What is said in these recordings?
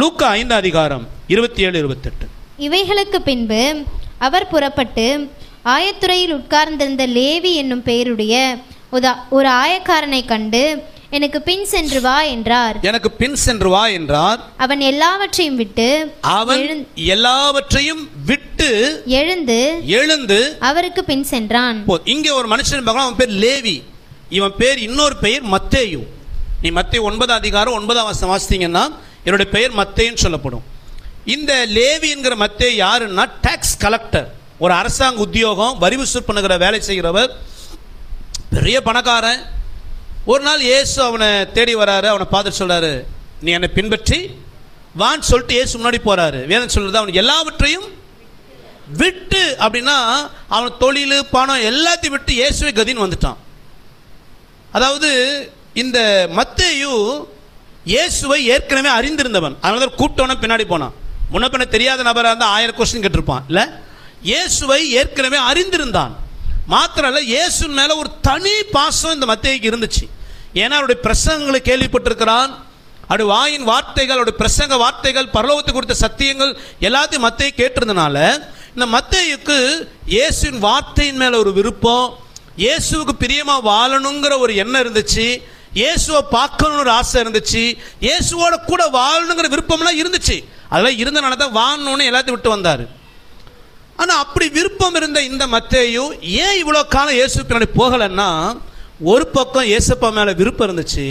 லூக்கா 5 அதிகாரம் 27-28. இவைகளுக்கு பின்பு அவர் புறப்பட்டு ஆயத்துறையில் உட்கார்ந்திருந்த லேவி என்னும் பெயருடைய ஒரு ஆயக்காரனை கண்டு, எனக்கு பின் சென்று வா என்றார். எனக்கு பின் சென்று வா என்றார். அவன் எல்லாவற்றையும் விட்டு எழுந்து அவருக்கு பின் சென்றான். இங்கே ஒரு மனுஷன் பார்க்கலாம், அவன் பேர் லேவி. இவன் பேர் இன்னொரு பெயர் மத்தேயு. நீ மத்தேயு 9 அதிகாரம் 9ஆம் வசனம் வாசித்தீங்கன்னா என்னுடைய பெயர் மத்தேயுன்னு சொல்லப்படும். இந்த லேவி என்கிற மத்தேயு யாருன்னா டாக்ஸ் கலெக்டர், ஒரு அரசாங்க உத்தியோகம், வரி வசூல் பண்ணுகிற வேலை செய்கிறவர், பெரிய பணக்காரன். ஒரு நாள் இயேசு அவனை தேடி வராரு. அவனை பார்த்து சொல்றாரு, நீ என்னை பின்பற்றி வான்னு சொல்லிட்டு இயேசு முன்னாடி போறாரு. வேதம் சொல்றது அவன் எல்லாவற்றையும் விட்டு, அப்படின்னா அவன் தொழில் பணம் எல்லாத்தையும் விட்டு இயேசுவை கதின்னு வந்துட்டான். அதாவது இந்த மத்தேயு இயேசுவை ஏற்கனவே அறிந்திருந்தவன். அதனால கூப்பிட்டவன பின்னாடி போனான். முன்ன பின்ன தெரியாத நபராக இருந்தால் 1000 கொஸ்டின் கேட்டிருப்பான். இல்லை, இயேசுவை ஏற்கனவே அறிந்திருந்தான். மாத்திரல்ல, இயேசுவின் மேல ஒரு தனி பாசம் இந்த மத்தேயுக்கு இருந்துச்சு. ஏன்னா அவருடைய பிரசங்கங்களை கேள்விப்பட்டிருக்கிறான். அவருடைய வாயின் வார்த்தைகள், அவருடைய பிரசங்க வார்த்தைகள், பரலோகத்தை குறித்த சத்தியங்கள் எல்லாத்தையும் மத்தேயு கேட்டிருந்தனால இந்த மத்தேயுக்கு இயேசுவின் வார்த்தையின் மேல ஒரு விருப்பம், இயேசுவுக்கு பிரியமா வாழணுங்கிற ஒரு எண்ணம் இருந்துச்சு. இயேசுவை பார்க்கணும்னு ஒரு ஆசை இருந்துச்சு. இயேசுவோட கூட வாழணுங்கிற விருப்பம்லாம் இருந்துச்சு. அதெல்லாம் இருந்தனால தான் வாழணும்னு எல்லாத்தையும் விட்டு வந்தார். ஆனால் அப்படி விருப்பம் இருந்த இந்த மத்தேயு ஏன் இவ்வளோ காலம் இயேசு பின்னாடி போகலைன்னா, ஒரு பக்கம் இயேசப்பா மேலே விருப்பம் இருந்துச்சு,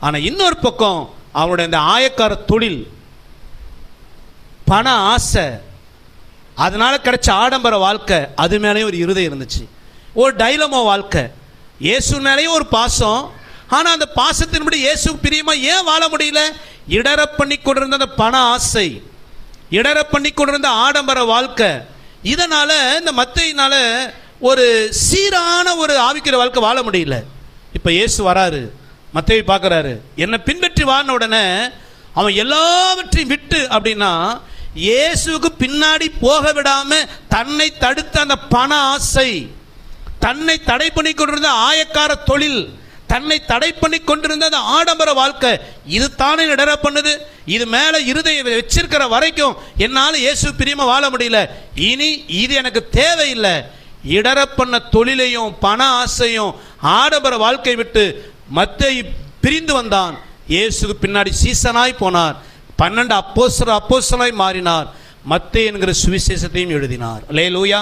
ஆனால் இன்னொரு பக்கம் அவனுடைய இந்த ஆயக்கார தொழில், பண ஆசை, அதனால கிடைச்ச ஆடம்பர வாழ்க்கை, அது மேலேயும் ஒரு இருதயம் இருந்துச்சு. ஒரு டைலமோ வாழ்க்கை. இயேசு மேலேயும் ஒரு பாசம், ஆனால் அந்த பாசத்தின்படி இயேசுக்கு பிரியமா ஏன் வாழ முடியல? இடர பண்ணி கொண்டிருந்த அந்த பண ஆசை, இடர பண்ணி கொண்டிருந்த ஆடம்பர வாழ்க்கை, இதனால இந்த மத்தேயுனால ஒரு சீரான ஒரு ஆவிக்கிற வாழ்க்கை வாழ முடியல. இப்ப இயேசு வராரு, மத்தேயு பார்க்கறாரு, என்னை பின்பற்றி வான உடனே அவன் எல்லாவற்றையும் விட்டு, அப்படின்னா இயேசுக்கு பின்னாடி போக விடாம தன்னை தடுத்த அந்த பண ஆசை, தன்னை தடை பண்ணி கொண்டிருந்த ஆயக்கார தொழில், தன்னை தடை பண்ணி கொண்டிருந்த அந்த ஆடம்பர வாழ்க்கை, இது தானே இடர பண்ணுது. இது மேல இருதயம் வச்சிருக்கிற வரைக்கும் என்னால இயேசு பிரியமா வாழ முடியல. இனி இது எனக்கு தேவையில்லை. இடர பண்ண தொழிலையும் பண ஆசையும் ஆடம்பர வாழ்க்கை விட்டு மத்தேயு பிரிந்து வந்தான். இயேசுக்கு பின்னாடி சீசனாய் போனார். 12 அப்போஸ்தலராய் மாறினார். மத்தேயு என்கிற சுவிசேஷத்தையும் எழுதினார். அல்லேலூயா.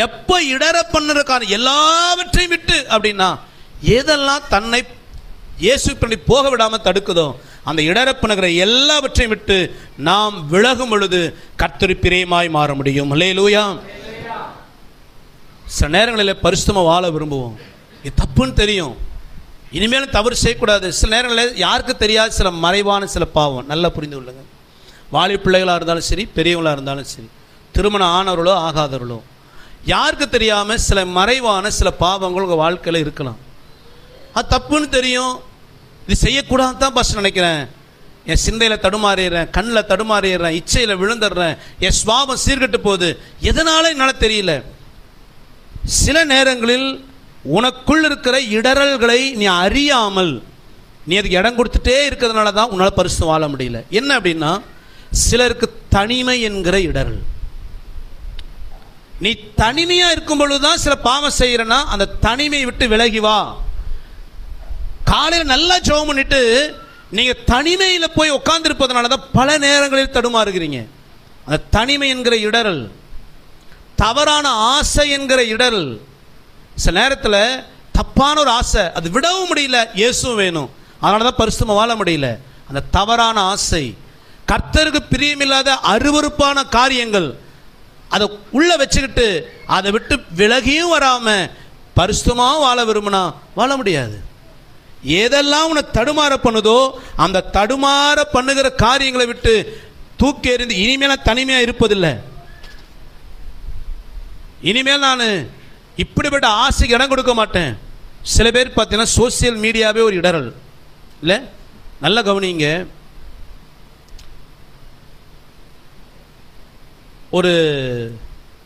எப்ப இடர பண்ணதுக்கான எல்லாவற்றையும் விட்டு, அப்படின்னா எதெல்லாம் தன்னை இயேசு பின்னாடி போக விடாம தடுக்குதோ அந்த இடர பண்ணுகிற எல்லாவற்றையும் விட்டு நாம் விலகும் பொழுது கர்த்தருக்கு பிரியமாய் மாற முடியும். அல்லேலூயா. சில நேரங்களில் பரிசுத்தமா வாழ விரும்புவோம். இது தப்புன்னு தெரியும், இனிமேலும் தவறு செய்யக்கூடாது. சில நேரங்களில் யாருக்கு தெரியாது சில மறைவான சில பாவம். நல்லா புரிந்து கொள்ளுங்க. வாலி பிள்ளைகளாக இருந்தாலும் சரி, பெரியவங்களாக இருந்தாலும் சரி, திருமணம் ஆனவர்களோ ஆகாதவர்களோ, யாருக்கு தெரியாமல் சில மறைவான சில பாவங்கள் உங்கள் வாழ்க்கையில் இருக்கலாம். அது தப்புன்னு தெரியும், இது செய்யக்கூடாது தான் ஃபஸ்ட் நினைக்கிறேன். என் சிந்தையில் தடுமாறிடுறேன், கண்ணில் தடுமாறிடுறேன், இச்சையில் விழுந்துடுறேன், என் சுவாபம் சீர்கட்டு போகுது. எதனால என்னால் தெரியல. சில நேரங்களில் உனக்குள் இருக்கிற இடரல்களை நீ அறியாமல் நீ அதுக்கு இடம் கொடுத்துட்டே இருக்கிறதுனால தான் உன்னால் பரிசுத்தம் வாழ முடியல. என்ன அப்படின்னா, சிலருக்கு தனிமை என்கிற இடரல். நீ தனிமையா இருக்கும் பொழுதுதான் சில பாவம் செய்யறனா, அந்த தனிமையை விட்டு விலகி வா. காலையில் நல்லா ஜெபம் பண்ணிட்டு நீங்க தனிமையில போய் உட்கார்ந்து இருப்பதனாலதான் பல நேரங்களில் தடுமாறுகிறீங்க. அந்த தனிமை என்கிற இடரல், தவறான ஆசை என்கிற இடரல். சில நேரத்தில் தப்பான ஒரு ஆசை, அது விடவும் முடியல, இயேசுவும் வேணும், அதனாலதான் பரிசுத்தமா வாழ முடியல. அந்த தவறான ஆசை, கர்த்தருக்கு பிரியமில்லாத அருவருப்பான காரியங்கள், அதை உள்ள வச்சுக்கிட்டு அதை விட்டு விலகியும் வராம பரிசுத்தமா வாழ விரும்பினா வாழ முடியாது. எதெல்லாம் உன்னை தடுமாற பண்ணுதோ அந்த தடுமாற பண்ணுகிற காரியங்களை விட்டு தூக்கி எறிந்து இனிமேல் தனிமையா இருப்பதில்லை. இனிமேல் நான் இப்படிப்பட்ட ஆசைக்கு இடம் கொடுக்க மாட்டேன். சில பேர் பார்த்தீங்கன்னா சோசியல் மீடியாவே ஒரு இடரல் இல்லை. நல்லா கவனிங்க. ஒரு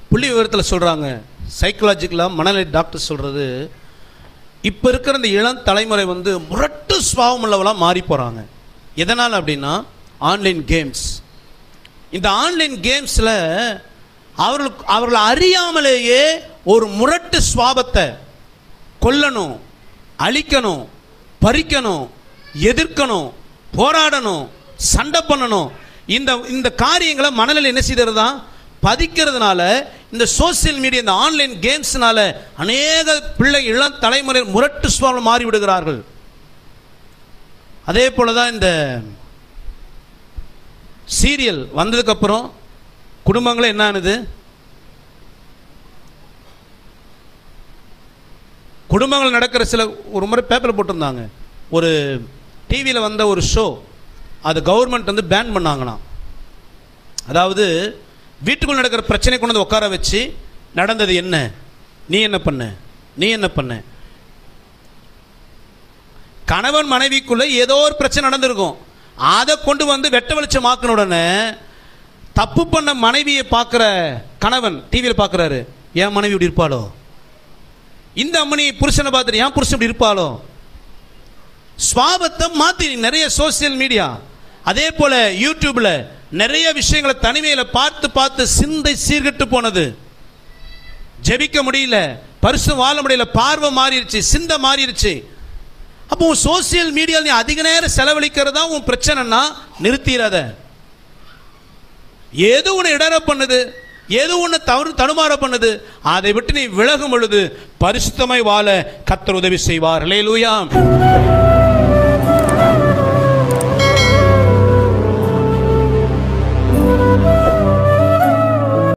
புள்ளி விவரத்தில் சொல்கிறாங்க, சைக்கலாஜிக்கலாக மனநிலை டாக்டர் சொல்கிறது, இப்போ இருக்கிற இந்த இளம் தலைமுறை முரட்டு சுபாவம் உள்ளவளாக மாறி போகிறாங்க. எதனால் அப்படின்னா, ஆன்லைன் கேம்ஸ். இந்த ஆன்லைன் கேம்ஸில் அவர்கள் அறியாமலேயே ஒரு முரட்டு சுவாபத்தை கொல்லணும், அழிக்கணும், பறிக்கணும், எதிர்க்கணும், போராடணும், சண்டை பண்ணணும், இந்த காரியங்களை மனதில் என்ன செய்கிறது தான் பதிக்கிறதுனால இந்த சோசியல் மீடியா, இந்த ஆன்லைன் கேம்ஸ்னால அநேக இளம் தலைமுறை முரட்டு சுவாபம் மாறி விடுகிறார்கள். அதே போல தான் இந்த சீரியல் வந்ததுக்கப்புறம் குடும்பங்களே என்ன ஆனது? குடும்பங்கள் நடக்கிற சில ஒரு முறை பேப்பரில் போட்டிருந்தாங்க, ஒரு டிவியில் வந்த ஒரு ஷோ, அது கவர்மெண்ட் வந்து பேன் பண்ணாங்கண்ணா. அதாவது வீட்டுக்குள் நடக்கிற பிரச்சனை கொண்டு வந்து உட்கார வச்சு நடந்தது என்ன, நீ என்ன பண்ண, நீ என்ன பண்ண. கணவன் மனைவிக்குள்ள ஏதோ ஒரு பிரச்சனை நடந்திருக்கும், அதை கொண்டு வந்து வெட்ட வெளிச்சம் ஆக்கின உடனே தப்பு பண்ண மனைவியை பார்க்குற கணவன் டிவியில் பார்க்குறாரு, என் மனைவி இப்படி இருப்பாளோ, இந்த அம்மனி புருஷனை பார்த்துட்டு என் புருஷன் இப்படி இருப்பாளோ. சுவாபத்தை மாற்றி நிறைய சோசியல் மீடியா, அதே போல யூடியூப்ல நிறைய விஷயங்களை தனிமையில் பார்த்து பார்த்து சிந்தை சீர்கெட்டு போனது. ஜெபிக்க முடியல, பரிசுத்தம் வாழ முடியல, பார்வை மாறிடுச்சு, சிந்தை மாறிடுச்சு. அப்போ உன் சோசியல் மீடியாவில் நீ அதிக நேரம் செலவழிக்கிறதா உன் பிரச்சனைனா நிறுத்திடாத. ஏதோ ஒன்று இடர பண்ணுது, ஏதோ ஒன்று தடுமாற பண்ணுது, அதை விட்டு நீ விலகும் பொழுது பரிசுத்தமாய் வாழ கர்த்தர் உதவி செய்வார். அல்லேலூயா.